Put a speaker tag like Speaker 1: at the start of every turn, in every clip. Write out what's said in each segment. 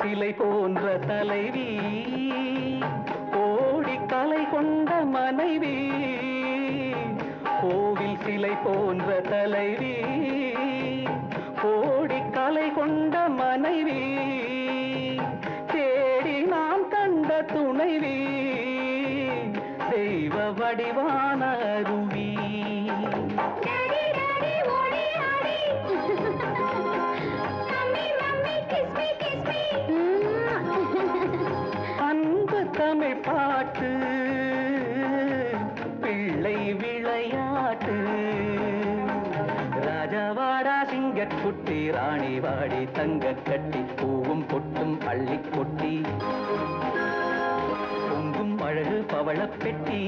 Speaker 1: சிலை போன்ற தலைவி கோடி கலை கொண்ட மனைவி கோவில் சிலை போன்ற தலைவி கோடி கலை கொண்ட மனைவி தேடி நாம் கண்ட துணைவி தெய்வ வடிவான அருவி அன்பு தமிழ் பாட்டு பிள்ளை விளையாட்டு ராஜாவாடா சிங்கக்குட்டி ராணி வாடி தங்க கட்டி பூவும் பொட்டும் அள்ளி கொட்டி பொங்கும் அழகு பவளப் பெட்டி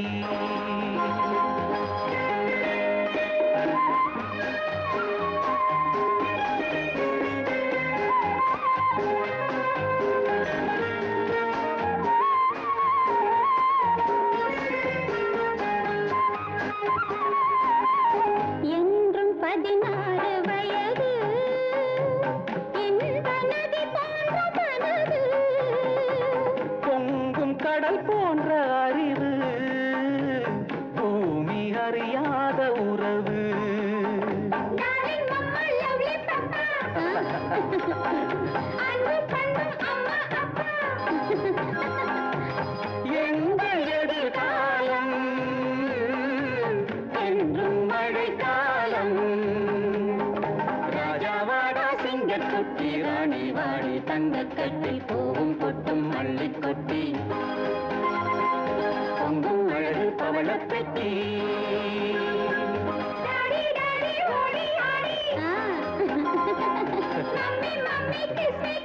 Speaker 2: என்றும் 16 வயது இந்த நதி போன்ற மனது
Speaker 1: பொங்கும் கடல் போன்ற அறிவு பூமி அறியாத உறவு எங்கள் எதிர்காலம் என்றும் மழைக்காலம் ராஜாவாடா சிங்கக்குட்டி ராணி வாடி தங்க கட்டி பூவும் பொட்டும் அள்ளி கொட்டி பொங்கும் அழகு பவளப் பெட்டி
Speaker 2: மம்மி மம்மி கிஸ் மீ